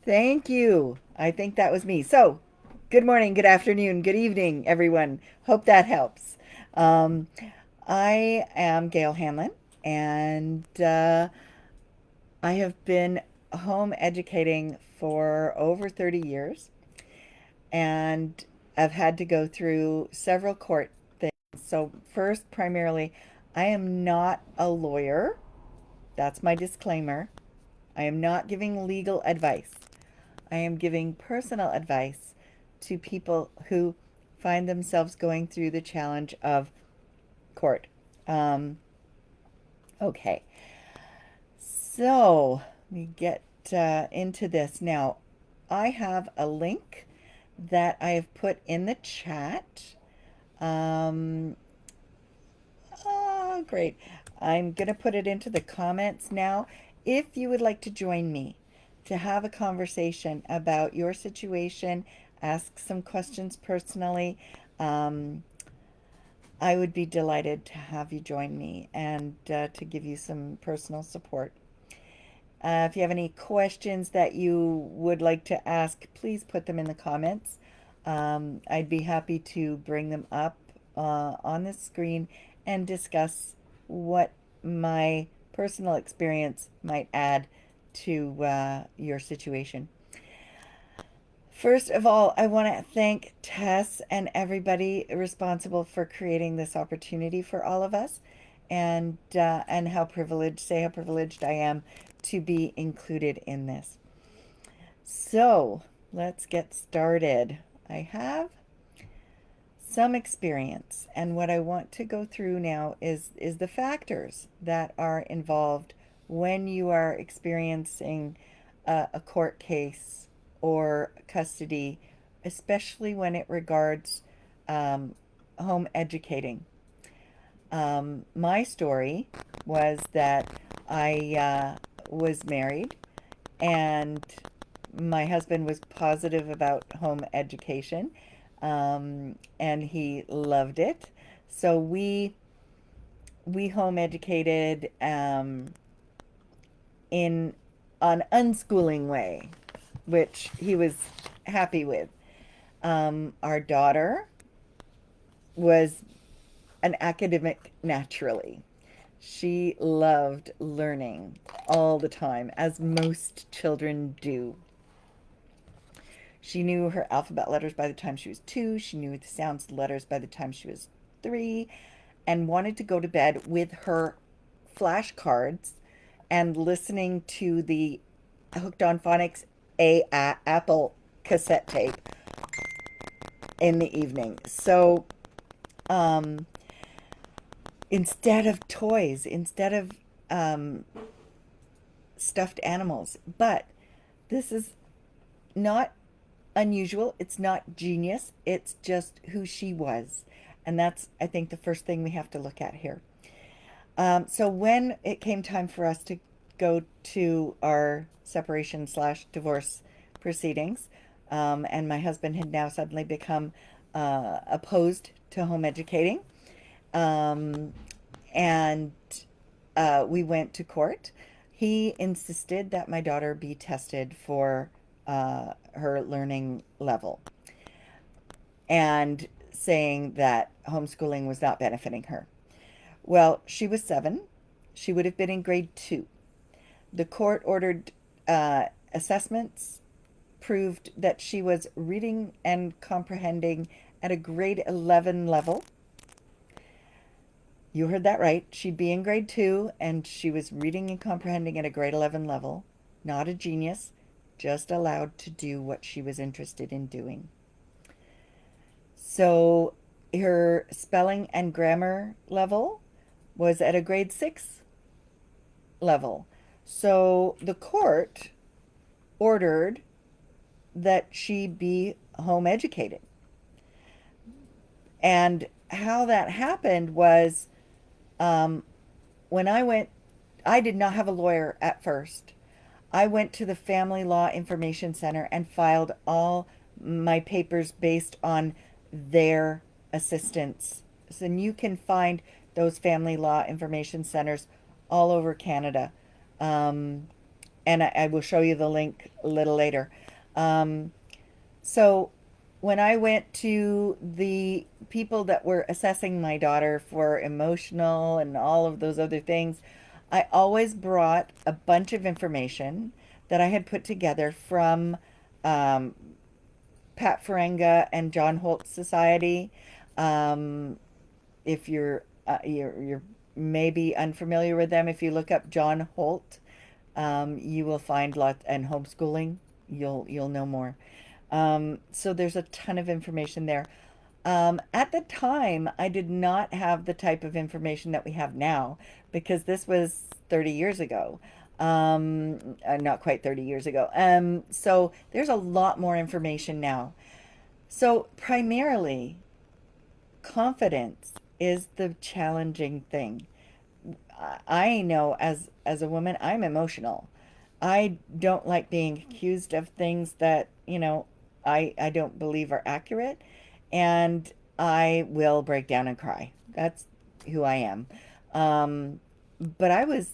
Thank you. I think that was me. So, good morning, good afternoon, good evening, everyone. Hope that helps. Um, I am Gail Hanlon, and I have been home educating for over 30 years, and I've had to go through several court things. So, first, primarily, I am not a lawyer. That's my disclaimer. I am not giving legal advice. I am giving personal advice to people who find themselves going through the challenge of court. Um, okay, so let me get into this. Now, I have a link that I have put in the chat. Um, oh, great. I'm going to put it into the comments now. If you would like to join me to have a conversation about your situation, ask some questions personally, um, I would be delighted to have you join me and to give you some personal support. If you have any questions that you would like to ask, please put them in the comments. I'd be happy to bring them up on the screen and discuss what my personal experience might add to your situation. First of all, I want to thank Tess and everybody responsible for creating this opportunity for all of us, and how privileged I am to be included in this. So let's get started. I have some experience, and what I want to go through now is the factors that are involved when you are experiencing a court case or custody, especially when it regards um, home educating. My story was that I was married, and my husband was positive about home education, and he loved it. So we home educated in an unschooling way, which he was happy with. Our daughter was an academic naturally. She loved learning all the time, as most children do. She knew her alphabet letters by the time she was 2. She knew the sounds letters by the time she was 3, and wanted to go to bed with her flashcards and listening to the Hooked on Phonics Apple cassette tape in the evening. So, um, instead of toys, instead of um, stuffed animals. But this is not unusual. It's not genius. It's just who she was. And that's, I think, the first thing we have to look at here. So when it came time for us to go to our separation slash divorce proceedings, and my husband had now suddenly become opposed to home educating, um, and we went to court. He insisted that my daughter be tested for her learning level, and saying that homeschooling was not benefiting her. Well, she was 7. She would have been in grade 2. The court ordered assessments, proved that she was reading and comprehending at a grade 11 level. You heard that right. She'd be in grade 2, and she was reading and comprehending at a grade 11 level. Not a genius, just allowed to do what she was interested in doing. So her spelling and grammar level was at a grade 6 level. So the court ordered that she be home educated. And how that happened was, um, when I did not have a lawyer at first. I went to the Family Law Information Center and filed all my papers based on their assistance. So, and you can find those family law information centers all over Canada. Um, and I will show you the link a little later. Um, so when I went to the people that were assessing my daughter for emotional and all of those other things, I always brought a bunch of information that I had put together from um, Pat Ferenga and John Holt Society. Um, if you're maybe unfamiliar with them, if you look up John Holt, you will find lots and homeschooling. You'll know more. So there's a ton of information there. At the time, I did not have the type of information that we have now because this was 30 years ago. Not quite 30 years ago. So there's a lot more information now. So primarily, confidence is the challenging thing. I know as a woman, I'm emotional. I don't like being accused of things that, I don't believe are accurate, and I will break down and cry. That's who I am. But I was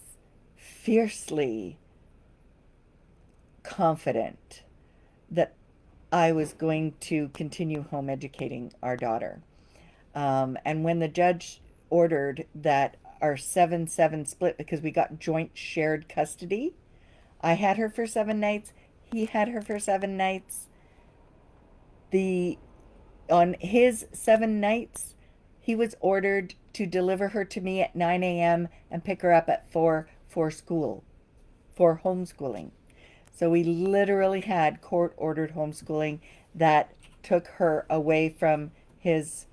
fiercely confident that I was going to continue home educating our daughter. And when the judge ordered that our 7-7 split, because we got joint shared custody, I had her for 7 nights, he had her for 7 nights. The On his 7 nights, he was ordered to deliver her to me at 9 a.m. and pick her up at 4 for school, for homeschooling. So we literally had court ordered homeschooling that took her away from his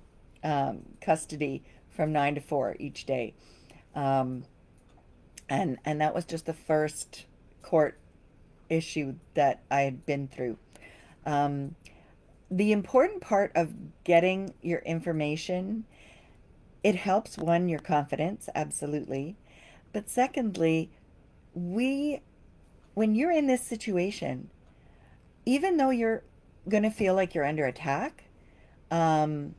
custody from 9 to 4 each day. Um, and that was just the first court issue that I had been through. Um, the important part of getting your information, it helps one, your confidence, absolutely. But secondly, we when you're in this situation, even though you're going to feel like you're under attack, um,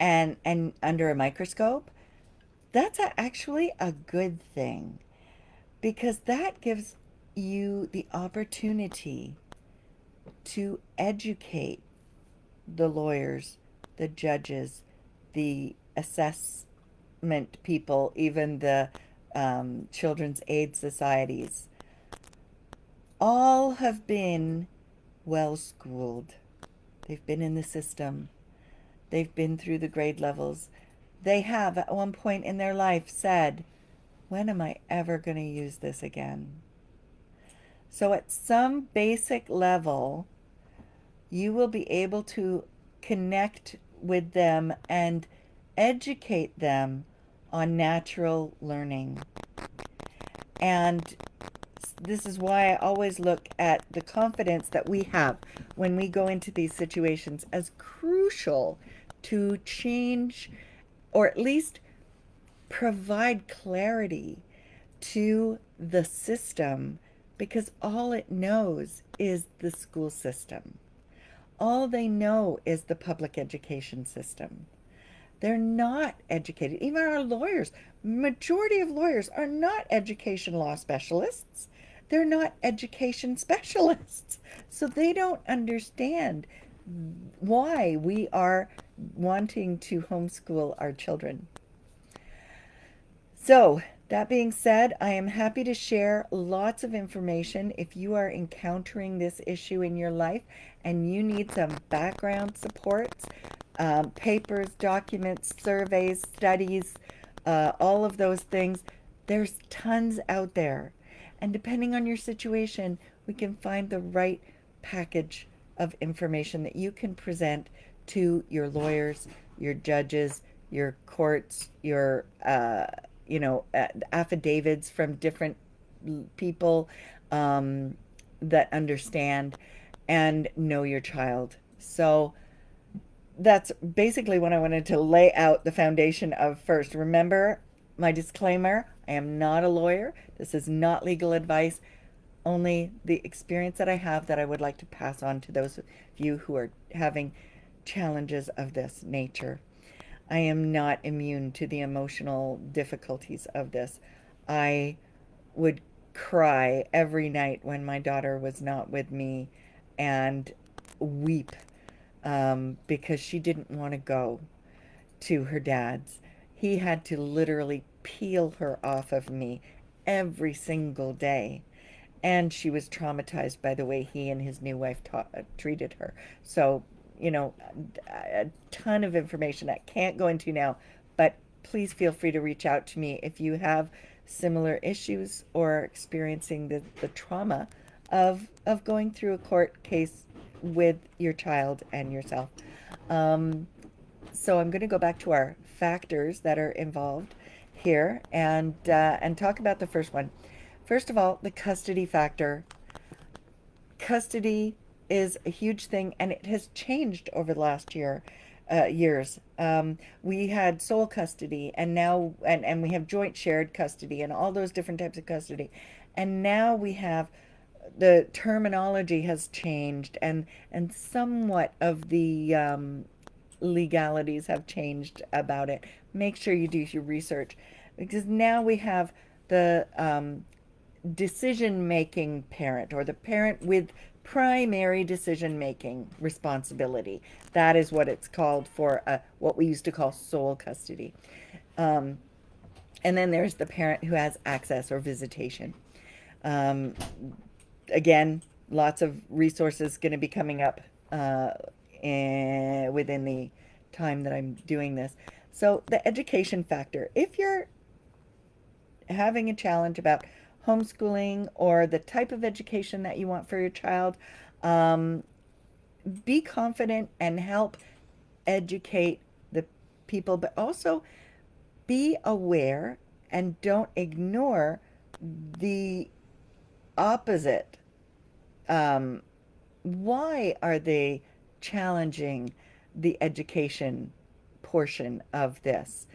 and under a microscope, that's actually a good thing because that gives you the opportunity to educate the lawyers, the judges, the assessment people, even the children's aid societies. All have been well schooled. They've been in the system. They've been through the grade levels. They have, at one point in their life, said, when am I ever going to use this again? So, at some basic level, you will be able to connect with them and educate them on natural learning. And this is why I always look at the confidence that we have when we go into these situations as crucial to change or at least provide clarity to the system because all it knows is the school system. All they know is the public education system. They're not educated. Even our lawyers, majority of lawyers are not education law specialists. They're not education specialists. So they don't understand why we are wanting to homeschool our children. So, that being said, I am happy to share lots of information if you are encountering this issue in your life and you need some background supports, papers, documents, surveys, studies, all of those things. There's tons out there. And depending on your situation, we can find the right package of information that you can present to your lawyers, your judges, your courts, your affidavits from different people that understand and know your child. So that's basically what I wanted to lay out the foundation of first. Remember my disclaimer, I am not a lawyer. This is not legal advice, only the experience that I have that I would like to pass on to those of you who are having challenges of this nature. I am not immune to the emotional difficulties of this. I would cry every night when my daughter was not with me and weep because she didn't want to go to her dad's. He had to literally peel her off of me every single day. And she was traumatized by the way he and his new wife treated her. So, you know, a ton of information I can't go into now, but please feel free to reach out to me if you have similar issues or experiencing the trauma of going through a court case with your child and yourself. Um, so I'm going to go back to our factors that are involved here and talk about the first one. First of all, the custody factor. Custody is a huge thing, and it has changed over the last years. We had sole custody, and now and we have joint shared custody, and all those different types of custody, and now we have the terminology has changed, and somewhat of the legalities have changed about it. Make sure you do your research because now we have the decision making parent or the parent with primary decision making responsibility. That is what it's called for what we used to call sole custody. Um, and then there's the parent who has access or visitation. Um, Again, lots of resources going to be coming up within the time that I'm doing this. So the education factor. If you're having a challenge about homeschooling or the type of education that you want for your child, um, be confident and help educate the people, but also be aware and don't ignore the opposite. Um, why are they challenging the education portion of this?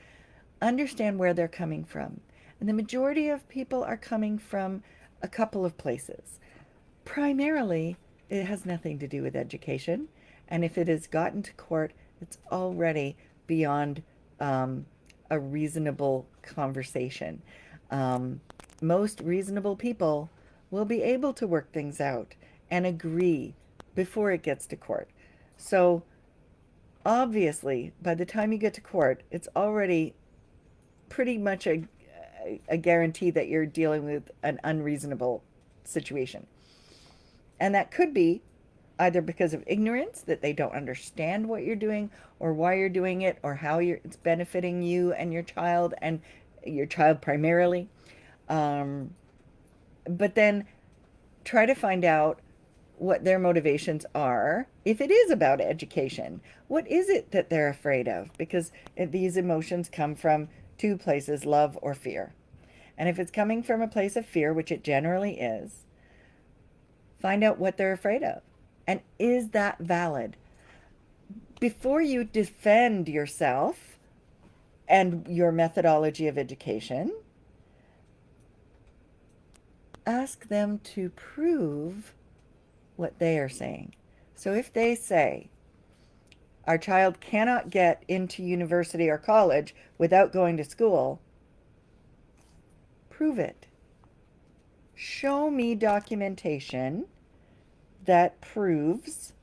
Understand where they're coming from. And the majority of people are coming from a couple of places. Primarily, it has nothing to do with education. And if it has gotten to court, it's already beyond a reasonable conversation. Um, Most reasonable people will be able to work things out and agree before it gets to court. So, obviously, by the time you get to court, it's already pretty much a guarantee that you're dealing with an unreasonable situation. And that could be either because of ignorance, that they don't understand what you're doing or why you're doing it or how it's benefiting you and your child primarily. Um, but then try to find out what their motivations are. If it is about education, what is it that they're afraid of? Because these emotions come from two places, love or fear. And if it's coming from a place of fear, which it generally is, find out what they're afraid of. And is that valid? Before you defend yourself and your methodology of education, ask them to prove what they are saying. So if they say, our child cannot get into university or college without going to school, prove it. Show me documentation that proves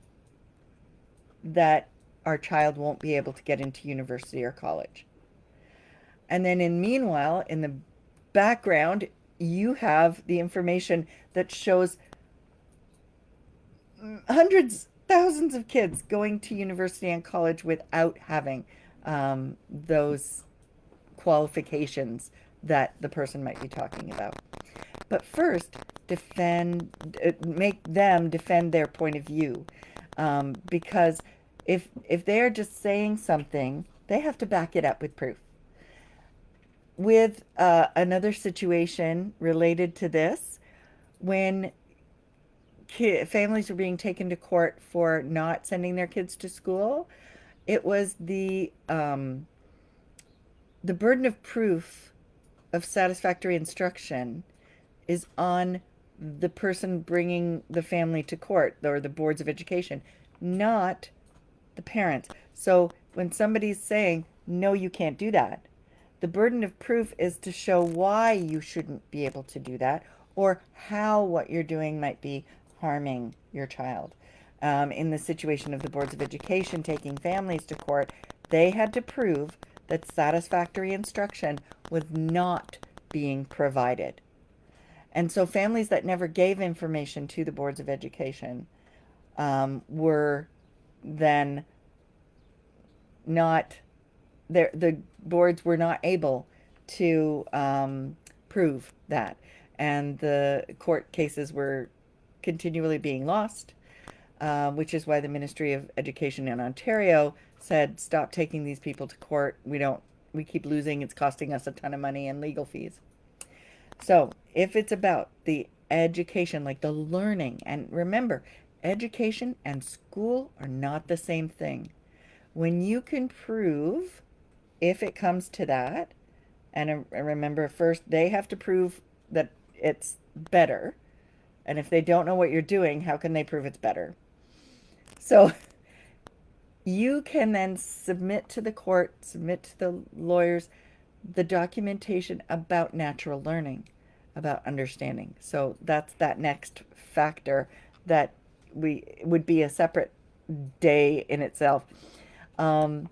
that our child won't be able to get into university or college. And then meanwhile, in the background, you have the information that shows hundreds, thousands of kids going to university and college without having those qualifications that the person might be talking about. But first, make them defend their point of view, because if they're just saying something, they have to back it up with proof. With another situation related to this, when families were being taken to court for not sending their kids to school, it was the burden of proof of satisfactory instruction is on the person bringing the family to court or the boards of education, not the parents. So when somebody's saying, no, you can't do that, the burden of proof is to show why you shouldn't be able to do that or how what you're doing might be harming your child. In the situation of the boards of education taking families to court, they had to prove that satisfactory instruction was not being provided. And so families that never gave information to the boards of education were then not, the boards were not able to prove that. And the court cases were continually being lost, which is why the Ministry of Education in Ontario said, stop taking these people to court. We keep losing. It's costing us a ton of money and legal fees. So if it's about the education, like the learning, and remember, education and school are not the same thing. When you can prove, if it comes to that, and remember, first they have to prove that it's better. And if they don't know what you're doing, how can they prove it's better? So you can then submit to the court, submit to the lawyers, the documentation about natural learning, about understanding. So that's that next factor that we would be a separate day in itself. Um,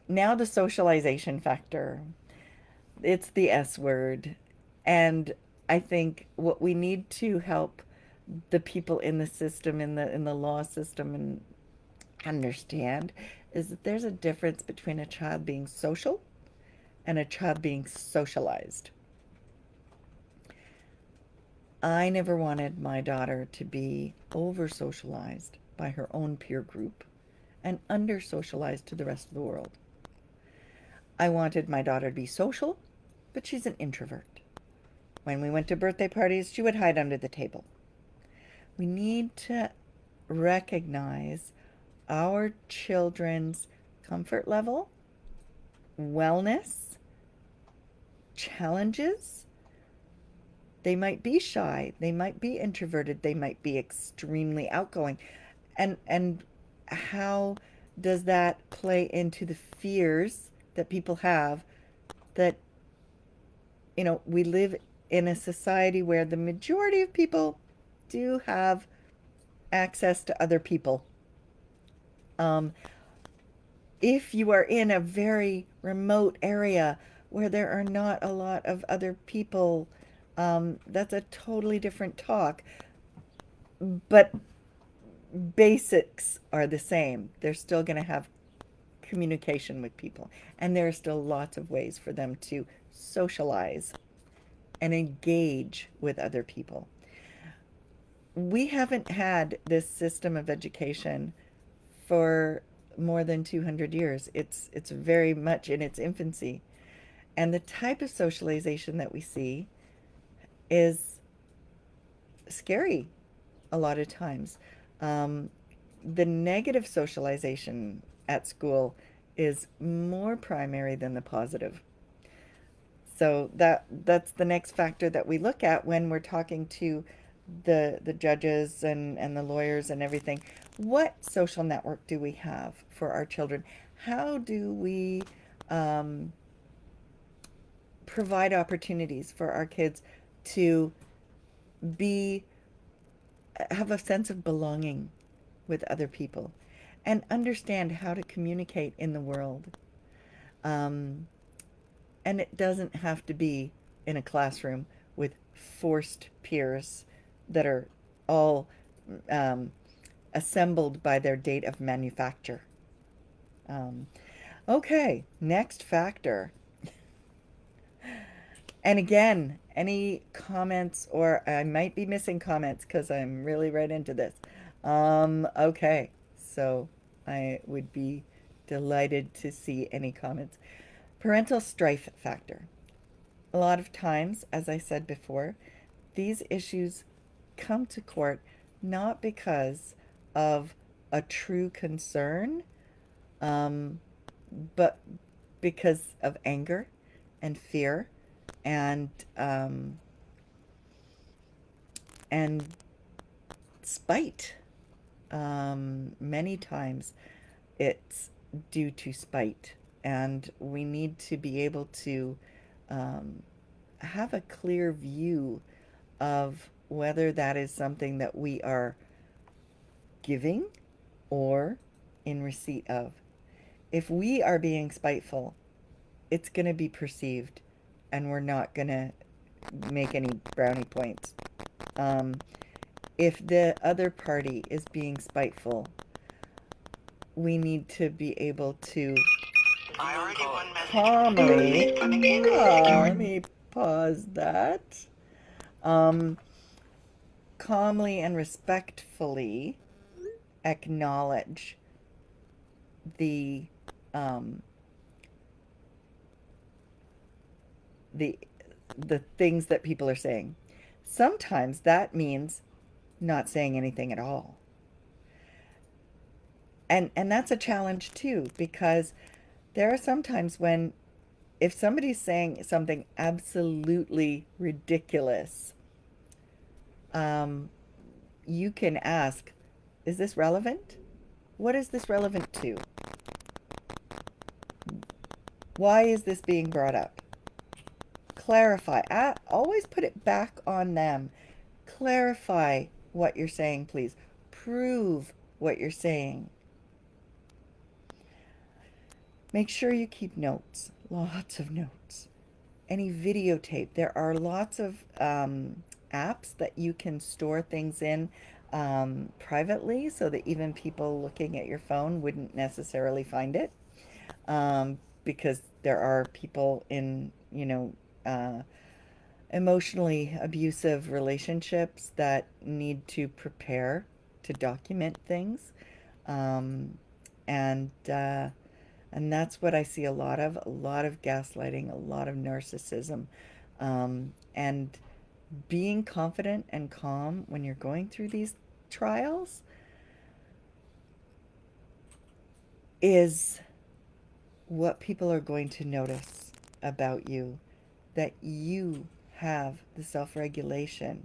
Now the socialization factor. It's the S word. And I think what we need to help the people in the system, in the law system, and understand is that there's a difference between a child being social and a child being socialized. I never wanted my daughter to be over socialized by her own peer group and under socialized to the rest of the world. I wanted my daughter to be social, but she's an introvert. When we went to birthday parties, she would hide under the table. We need to recognize our children's comfort level, wellness, challenges. They might be shy, they might be introverted, they might be extremely outgoing. And how does that play into the fears that people have that we live in a society where the majority of people do have access to other people. Um, if you are in a very remote area where there are not a lot of other people, that's a totally different talk. But basics are the same. They're still going to have communication with people. And there are still lots of ways for them to socialize and engage with other people. We haven't had this system of education for more than 200 years. It's very much in its infancy. And the type of socialization that we see is scary a lot of times. Um, the negative socialization at school is more primary than the positive. So that's the next factor that we look at when we're talking to the judges and the lawyers and everything. What social network do we have for our children? How do we um, provide opportunities for our kids to be have a sense of belonging with other people and understand how to communicate in the world? Um, and it doesn't have to be in a classroom with forced peers that are all um, assembled by their date of manufacture. Um, okay, next factor. And again, any comments, or I might be missing comments because I'm really right into this. Okay, so I would be delighted to see any comments. Parental strife factor. A lot of times, as I said before, these issues come to court not because of a true concern, um, but because of anger and fear and um, and spite. Many times it's due to spite, and we need to be able to um, have a clear view of whether that is something that we are giving or in receipt of. If we are being spiteful, it's going to be perceived and we're not going to make any brownie points. Um, if the other party is being spiteful, we need to be able to calmly, let me pause that, um, calmly and respectfully acknowledge the um, the the things that people are saying. Sometimes that means not saying anything at all. And that's a challenge too, because there are some times when if somebody's saying something absolutely ridiculous, um, you can ask, is this relevant? What is this relevant to? Why is this being brought up? Clarify. Always put it back on them. Clarify what you're saying, please. Prove what you're saying. Make sure you keep notes, lots of notes. Any videotape. There are lots of apps that you can store things in privately so that even people looking at your phone wouldn't necessarily find it, because there are people in, emotionally abusive relationships that need to prepare to document things. Um, and and that's what I see a lot of gaslighting, a lot of narcissism, and being confident and calm when you're going through these trials is what people are going to notice about you, that you have the self-regulation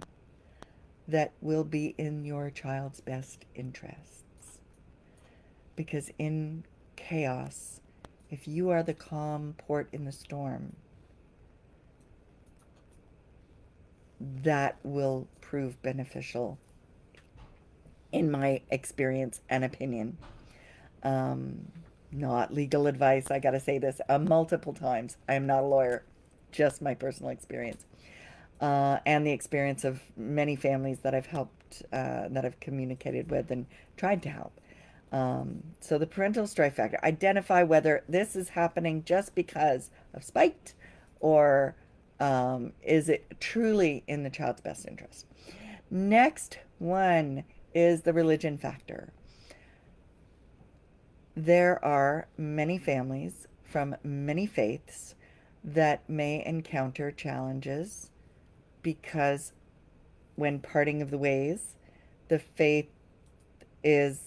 that will be in your child's best interests. Because in chaos, if you are the calm port in the storm, that will prove beneficial in my experience and opinion. Um, Not legal advice. I got to say this multiple times. I am not a lawyer, just my personal experience. And the experience of many families that I've helped, that I've communicated with and tried to help. So the parental strife factor. Identify whether this is happening just because of spite or is it truly in the child's best interest. Next one is the religion factor. There are many families from many faiths that may encounter challenges because when parting of the ways, the faith is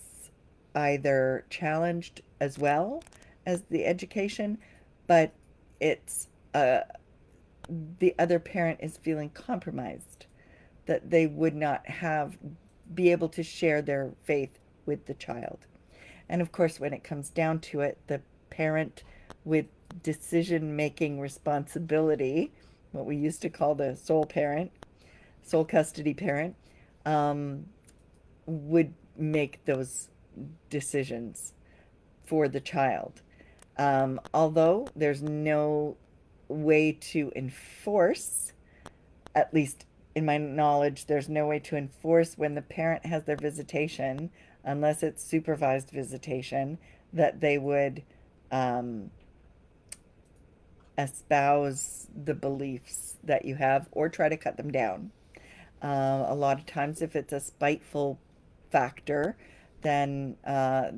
either challenged as well as the education, but it's the other parent is feeling compromised, that they would not be able to share their faith with the child. And of course, when it comes down to it, the parent with decision making responsibility, what we used to call the sole parent, sole custody parent, um, would make those decisions for the child. Although there's no way to enforce, at least in my knowledge, there's no way to enforce when the parent has their visitation, unless it's supervised visitation, that they would um, espouse the beliefs that you have or try to cut them down. A lot of times, if it's a spiteful factor, then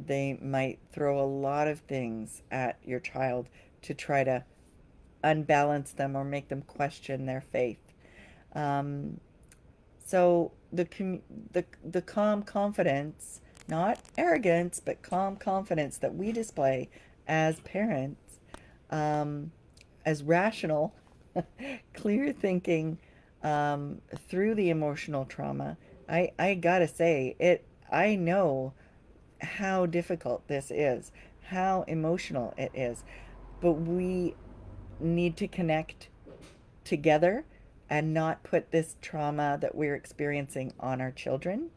they might throw a lot of things at your child to try to unbalance them or make them question their faith. Um, so the calm confidence, not arrogance, but calm confidence that we display as parents, um, as rational, clear thinking, through the emotional trauma. I gotta say it. I know how difficult this is, how emotional it is, but we need to connect together and not put this trauma that we're experiencing on our children.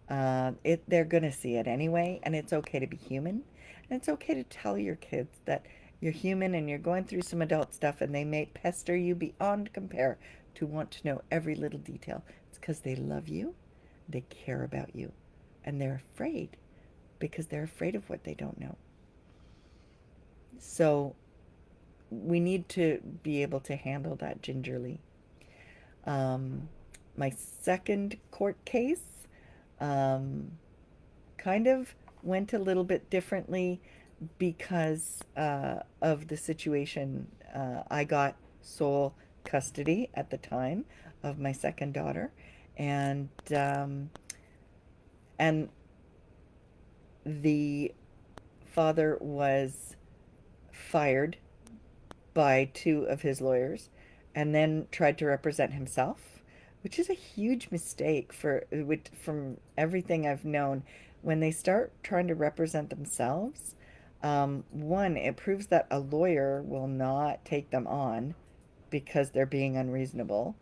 They're going to see it anyway, and it's okay to be human. And it's okay to tell your kids that you're human and you're going through some adult stuff, and they may pester you beyond compare to want to know every little detail. It's because they love you, they care about you, and they're afraid because they're afraid of what they don't know. So we need to be able to handle that gingerly. Um, my second court case um, kind of went a little bit differently because of the situation. I got sole custody at the time of my second daughter, and and the father was fired by two of his lawyers and then tried to represent himself, which is a huge mistake from everything I've known. When they start trying to represent themselves, one, it proves that a lawyer will not take them on because they're being unreasonable,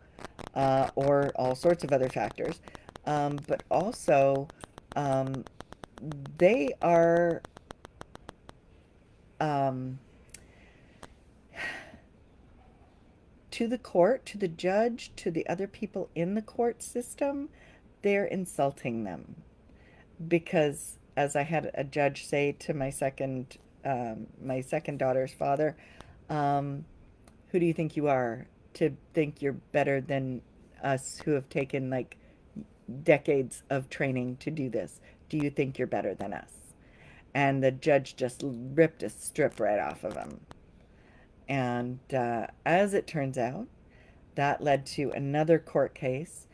or all sorts of other factors. But also, um, they are um, to the court, to the judge, to the other people in the court system, they're insulting them. Because, as I had a judge say to my second daughter's father, um, who do you think you are to think you're better than us who have taken like decades of training to do this? Do you think you're better than us? And the judge just ripped a strip right off of him. And as it turns out, that led to another court case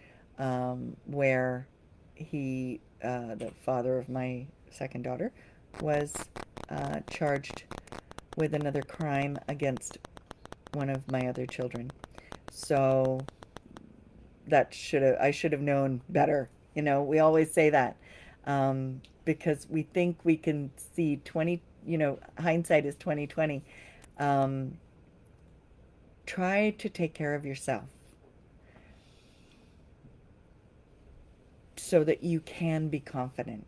where the father of my second daughter, was charged with another crime against one of my other children. So I should have known better. We always say that because we think we can see 20. Hindsight is 20/20. Um, Try to take care of yourself so that you can be confident.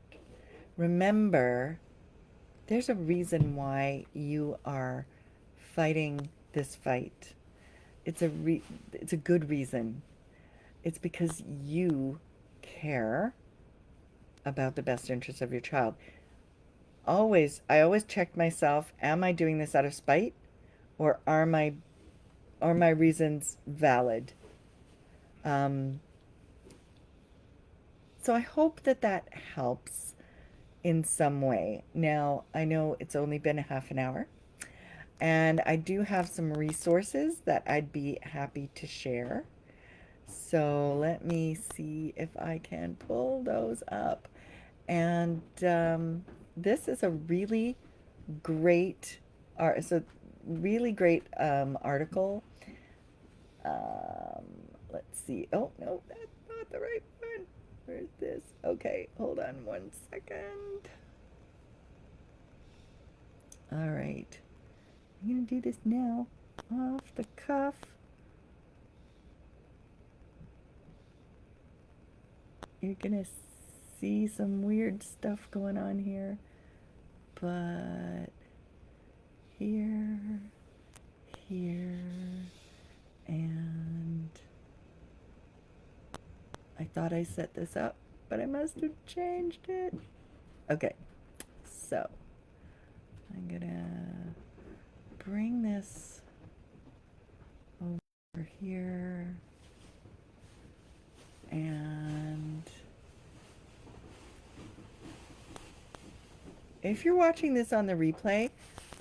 Remember, there's a reason why you are fighting this fight. It's a good reason. It's because you care about the best interests of your child. I always check myself, am I doing this out of spite, or are my reasons valid? Um, so I hope that that helps in some way. Now, I know it's only been a half an hour, and I do have some resources that I'd be happy to share. So let me see if I can pull those up. And this is a great it's a really great article. Um, let's see. Oh no, that's not the right one. Where's this? Okay, hold on 1 second. All right, I'm gonna do this now, off the cuff. You're gonna see some weird stuff going on here, but here, here, and I thought I set this up, but I must have changed it. Okay, so I'm gonna bring this over here, and if you're watching this on the replay,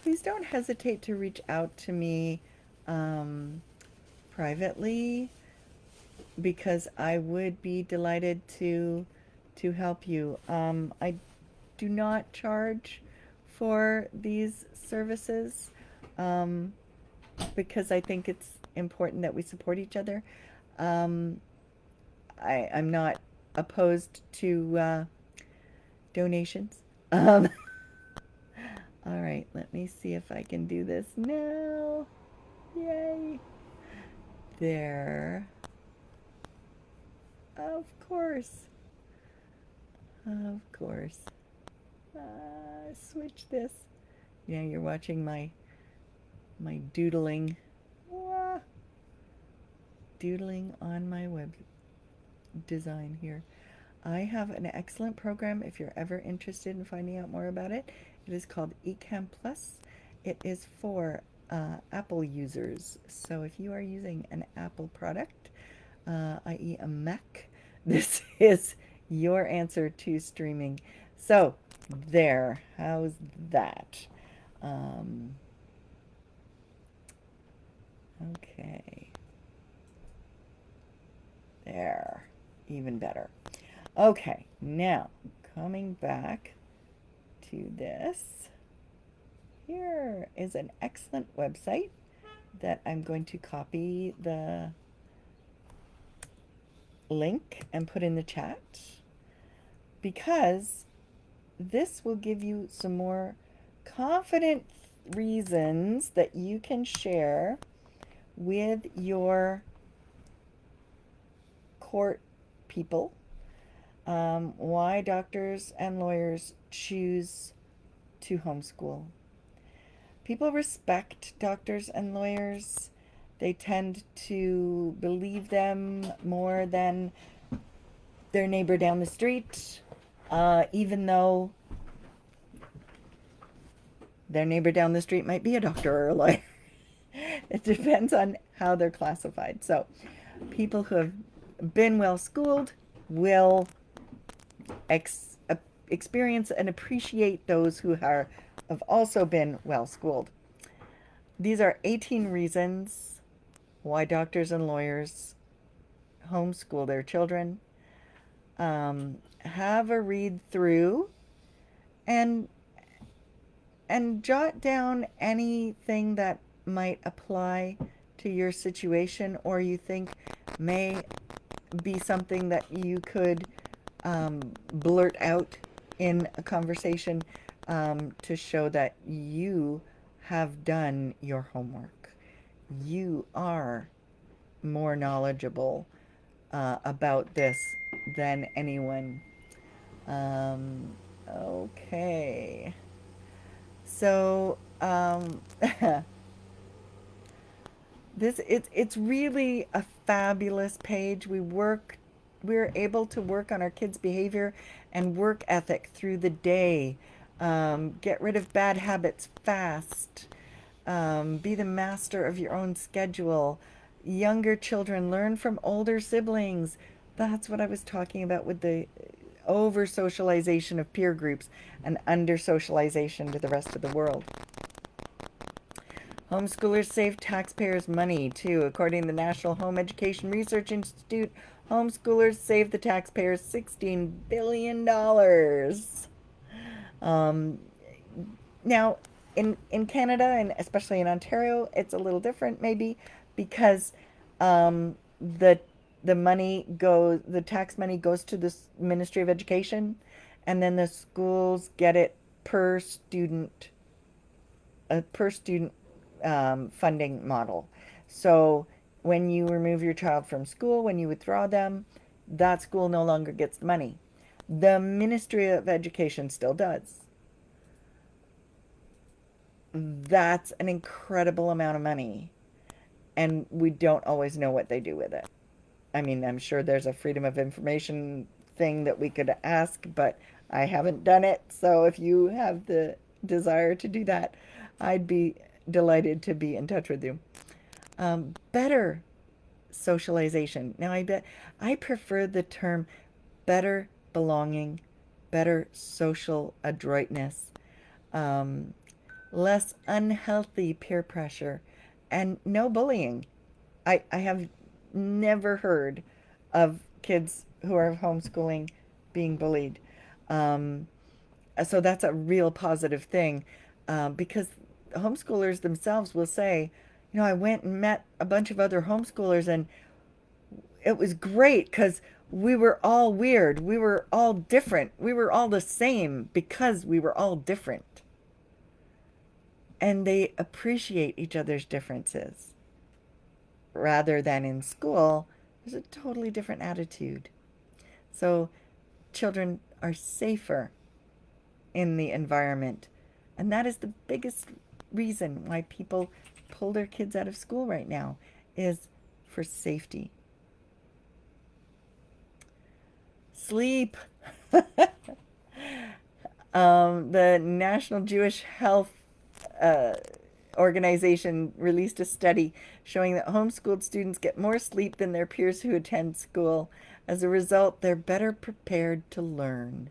please don't hesitate to reach out to me privately, because I would be delighted to help you. I do not charge for these services um, because I think it's important that we support each other. Um, I'm not opposed to donations. Um, all right, let me see if I can do this now. Yay! There. Of course. Of course. Switch this. Yeah, you're watching my doodling. Ah, doodling on my web design here. I have an excellent program if you're ever interested in finding out more about it. It is called Ecamm Plus. It is for Apple users. So if you are using an Apple product, i.e. a Mac, this is your answer to streaming. So there, how's that? Um, okay, there, even better. Okay, now coming back to this, here is an excellent website that I'm going to copy the link and put in the chat because this will give you some more confident reasons that you can share with your court people, why doctors and lawyers choose to homeschool. People respect doctors and lawyers. They tend to believe them more than their neighbor down the street, even though their neighbor down the street might be a doctor or a lawyer. It depends on how they're classified. So people who have been well schooled will experience and appreciate those who have also been well schooled. These are 18 reasons why doctors and lawyers homeschool their children. Have a read through and jot down anything that might apply to your situation or you think may be something that you could blurt out in a conversation to show that you have done your homework. You are more knowledgeable about this than anyone. Okay. So it's really a fabulous page. We're able to work on our kids' behavior and work ethic through the day. Get rid of bad habits fast. Be the master of your own schedule. Younger children learn from older siblings. That's what I was talking about with the over socialization of peer groups and under socialization to the rest of the world. Homeschoolers save taxpayers money too. According to the National Home Education Research Institute, homeschoolers save the taxpayers $16 billion. Now, in Canada and especially in Ontario, it's a little different maybe because the tax money goes to the Ministry of Education, and then the schools get it per student funding model. So when you remove your child from school, when you withdraw them, that school no longer gets the money. The Ministry of Education still does. That's an incredible amount of money, and we don't always know what they do with it. I mean, I'm sure there's a freedom of information thing that we could ask, but I haven't done it. So if you have the desire to do that, I'd be delighted to be in touch with you. Better socialization. Now, I prefer the term better belonging, better social adroitness, less unhealthy peer pressure, and no bullying. I have never heard of kids who are homeschooling being bullied. So that's a real positive thing because homeschoolers themselves will say, I went and met a bunch of other homeschoolers and it was great because we were all weird. We were all different. We were all the same because we were all different. And they appreciate each other's differences. rather than in school, there's a totally different attitude. So children are safer in the environment. And that is the biggest reason why people pull their kids out of school right now, is for safety. Sleep. The National Jewish Health uh, Organization released a study showing that homeschooled students get more sleep than their peers who attend school. As a result, they're better prepared to learn.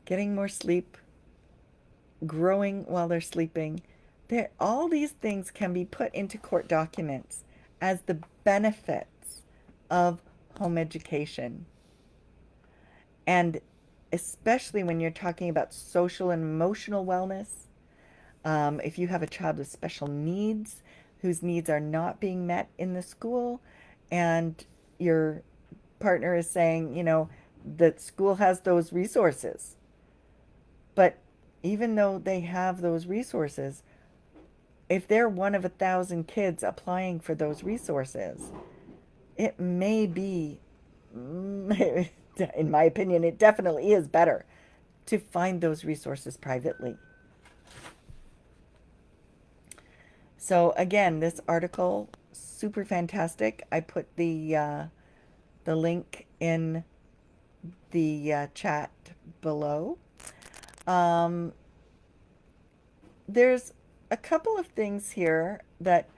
Getting more sleep, growing while they're sleeping, all these things can be put into court documents as the benefits of home education. And especially when you're talking about social and emotional wellness, if you have a child with special needs whose needs are not being met in the school, and your partner is saying, that school has those resources. But even though they have those resources, if they're one of 1,000 kids applying for those resources, it may be, in my opinion, it definitely is better to find those resources privately. So again, this article, super fantastic. I put the link in the chat below. There's a couple of things here that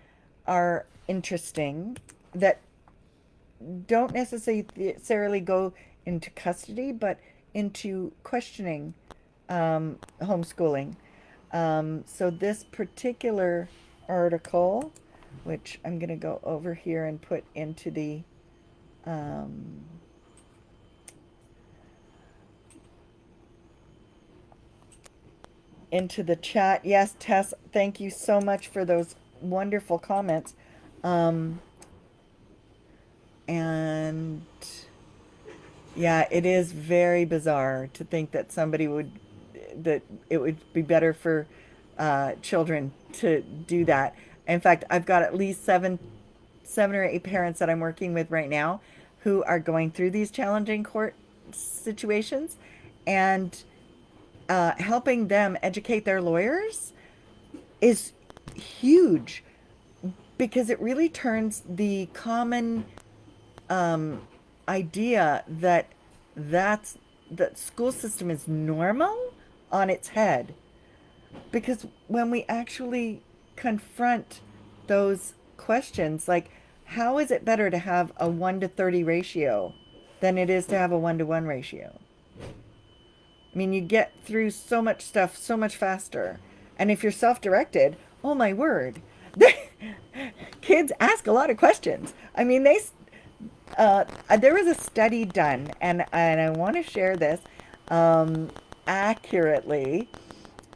are interesting that don't necessarily go into custody, but into questioning homeschooling. So this particular article, which I'm going to go over here and put into the chat. Yes, Tess, thank you so much for those wonderful comments. And yeah, it is very bizarre to think that that it would be better for children to do that. In fact, I've got at least seven or eight parents that I'm working with right now who are going through these challenging court situations, and helping them educate their lawyers is huge, because it really turns the common idea that school system is normal on its head. Because when we actually confront those questions, like, how is it better to have a 1 to 30 ratio than it is to have a 1 to 1 ratio? I mean, you get through so much stuff so much faster. And if you're self-directed, oh my word, kids ask a lot of questions. I mean, there was a study done, and I want to share this accurately.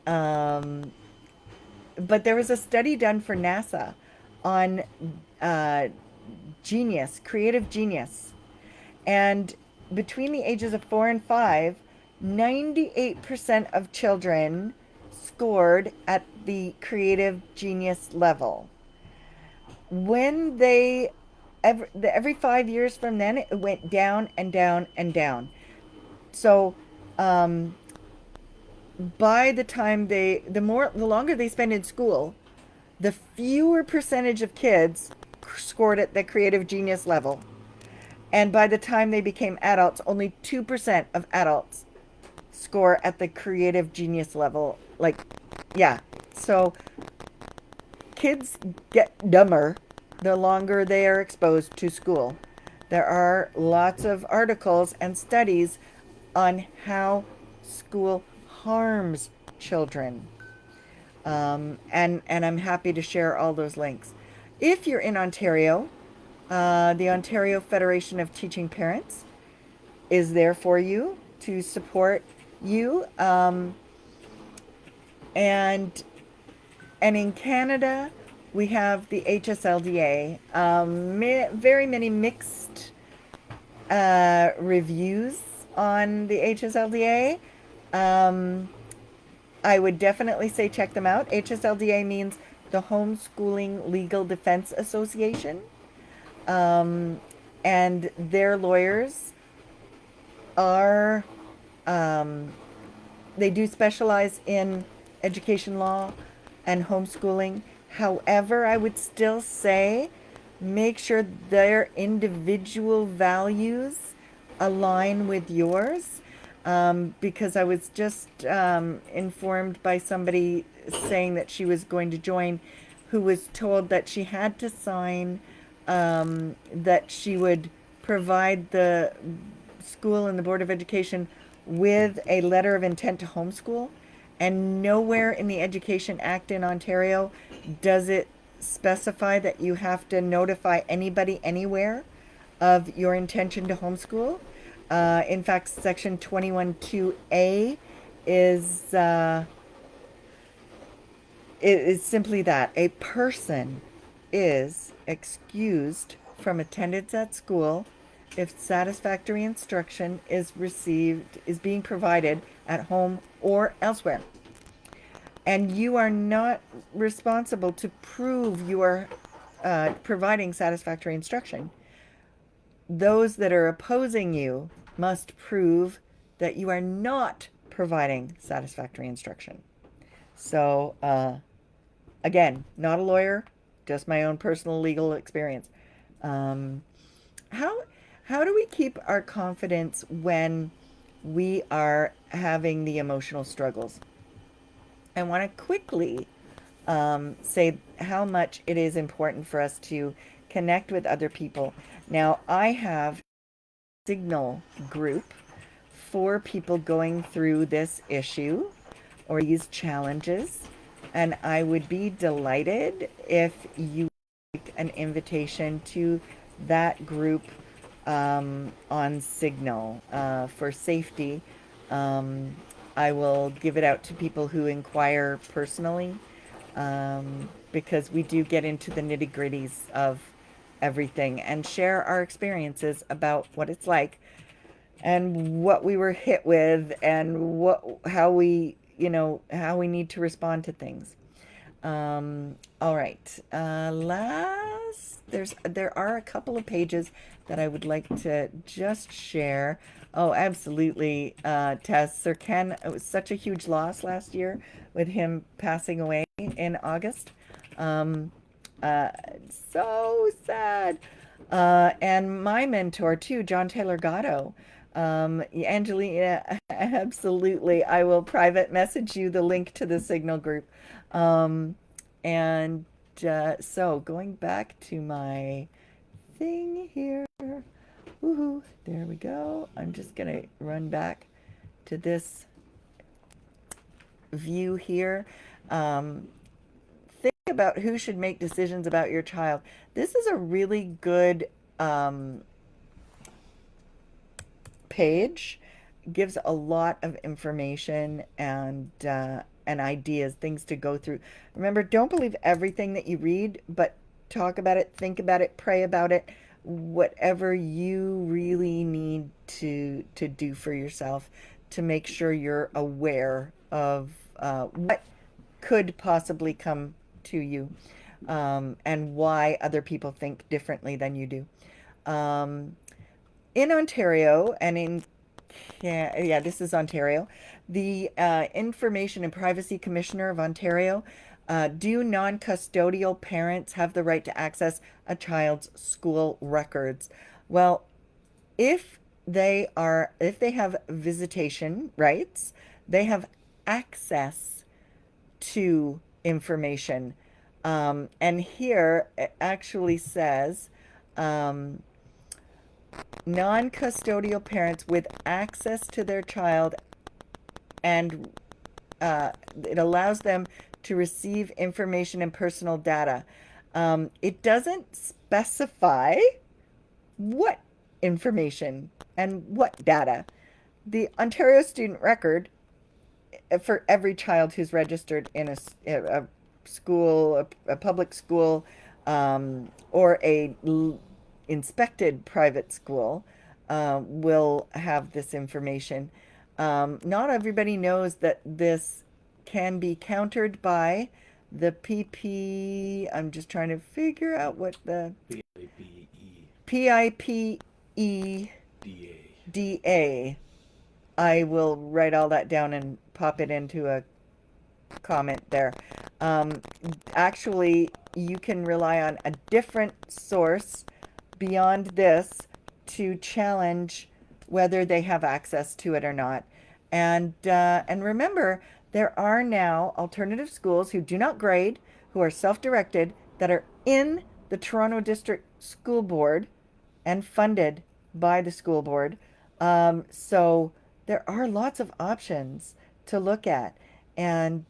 But there was a study done for NASA on creative genius. And between the ages of 4 and 5, 98% of children scored at the creative genius level. When every 5 years from then, it went down and down and down. So by the time the longer they spend in school, the fewer percentage of kids scored at the creative genius level. And by the time they became adults, only 2% of adults score at the creative genius level. Like, yeah. So kids get dumber the longer they are exposed to school. There are lots of articles and studies on how school harms children. And I'm happy to share all those links. If you're in Ontario, the Ontario Federation of Teaching Parents is there for you to support you. And in Canada, we have the HSLDA. Very many mixed reviews on the HSLDA. I would definitely say check them out. HSLDA means the Homeschooling Legal Defense Association, um, and their lawyers are um, they do specialize in education law and homeschooling. However, I would still say make sure their individual values align with yours. Because I was just informed by somebody saying that she was going to join, who was told that she had to sign that she would provide the school and the Board of Education with a letter of intent to homeschool. And nowhere in the Education Act in Ontario does it specify that you have to notify anybody anywhere of your intention to homeschool. In fact, Section 21(2)(a) is it is simply that a person is excused from attendance at school if satisfactory instruction is being provided at home or elsewhere. And you are not responsible to prove you are providing satisfactory instruction. Those that are opposing you must prove that you are not providing satisfactory instruction. So, again, not a lawyer, just my own personal legal experience. Um, how how do we keep our confidence when we are having the emotional struggles? I want to quickly say how much it is important for us to connect with other people. Now, I have a Signal group for people going through this issue or these challenges, and I would be delighted if you make an invitation to that group on Signal for safety. Um, I will give it out to people who inquire personally, because we do get into the nitty gritties of everything and share our experiences about what it's like and what we were hit with and how we, how we need to respond to things. All right. There are a couple of pages that I would like to just share. Oh, absolutely. Tess, Sir Ken, it was such a huge loss last year with him passing away in August. Um, uh, so sad. And my mentor too, John Taylor Gatto. Angelina, absolutely. I will private message you the link to the Signal group. Um, and so going back to my thing here. Woohoo, there we go. I'm just gonna run back to this view here. Um, think about who should make decisions about your child. This is a really good page. Gives a lot of information and ideas, things to go through. Remember, don't believe everything that you read, but talk about it, think about it, pray about it, whatever you really need to do for yourself to make sure you're aware of what could possibly come to you, and why other people think differently than you do. Um, in Ontario and in yeah, this is Ontario. The Information and Privacy Commissioner of Ontario. Do non-custodial parents have the right to access a child's school records? Well, if they have visitation rights, they have access to information. And here it actually says um, non-custodial parents with access to their child, and it allows them to receive information and personal data. It doesn't specify what information and what data. The Ontario Student Record, for every child who's registered in a school, a public school, or a inspected private school, will have this information. Not everybody knows that this can be countered by The I'm just trying to figure out what the PIPE PIPEDA. DA. I will write all that down and pop it into a comment there. Um, Actually, you can rely on a different source beyond this to challenge whether they have access to it or not. And remember, there are now alternative schools who do not grade, who are self-directed, that are in the Toronto District School Board and funded by the school board. So there are lots of options to look at. And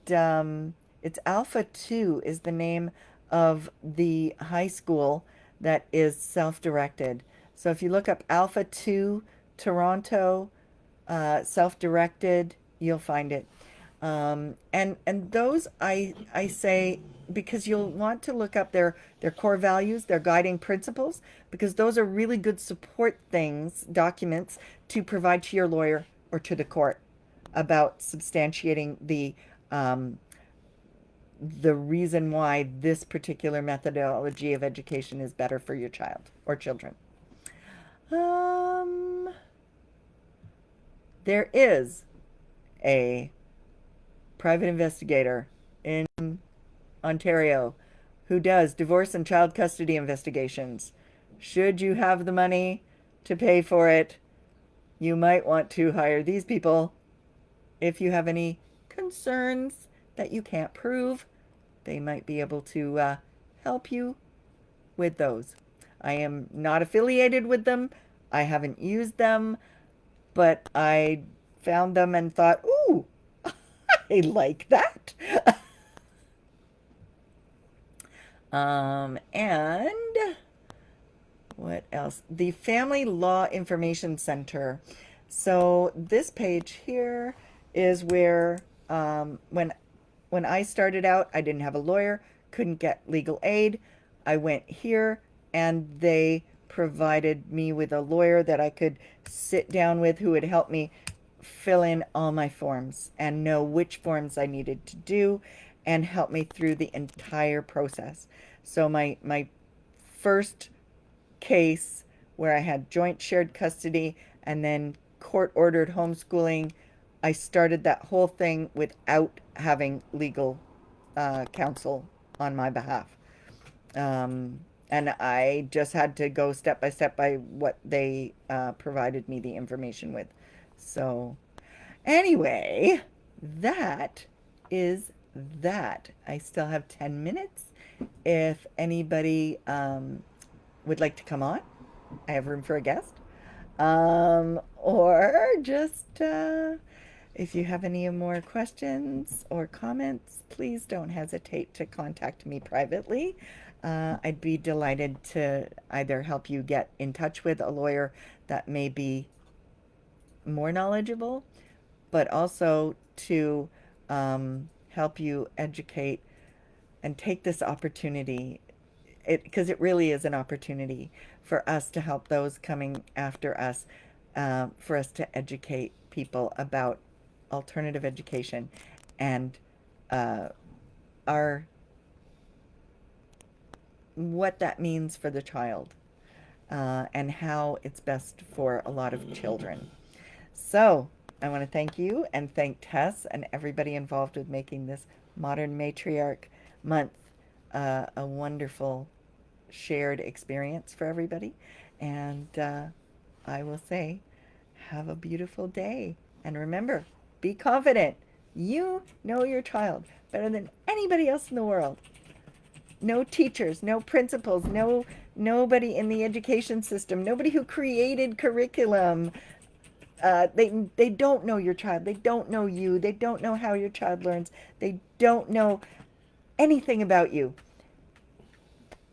it's Alpha 2 is the name of the high school that is self-directed. So if you look up Alpha 2 Toronto self-directed, you'll find it. And those I say because you'll want to look up their core values, their guiding principles, because those are really good support things, documents to provide to your lawyer or to the court about substantiating the reason why this particular methodology of education is better for your child or children. Um, there is a private investigator in Ontario who does divorce and child custody investigations. Should you have the money to pay for it, you might want to hire these people. If you have any concerns that you can't prove, they might be able to help you with those. I am not affiliated with them. I haven't used them, but I found them and thought, ooh, I like that. And what else? The Family Law Information Center. So this page here is where when I started out, I didn't have a lawyer, couldn't get legal aid. I went here and they provided me with a lawyer that I could sit down with who would help me fill in all my forms and know which forms I needed to do and help me through the entire process. So my first case where I had joint shared custody and then court ordered homeschooling, I started that whole thing without having legal counsel on my behalf. And I just had to go step by step by what they provided me the information with. So, anyway, that is that. I still have 10 minutes. If anybody would like to come on, I have room for a guest. Or just if you have any more questions or comments, please don't hesitate to contact me privately. I'd be delighted to either help you get in touch with a lawyer that may be more knowledgeable, but also to help you educate and take this opportunity, because it really is an opportunity for us to help those coming after us, for us to educate people about alternative education and our what that means for the child, and how it's best for a lot of children. So I want to thank you and thank Tess and everybody involved with making this Modern Matriarch Month a wonderful shared experience for everybody. And I will say, have a beautiful day. And remember, be confident. You know your child better than anybody else in the world. No teachers, no principals, nobody in the education system, nobody who created curriculum. They don't know your child. They don't know you. They don't know how your child learns. They don't know anything about you.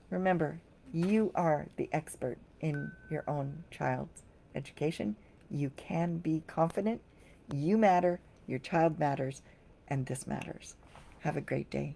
Remember, you are the expert in your own child's education. You can be confident. You matter. Your child matters. And this matters. Have a great day.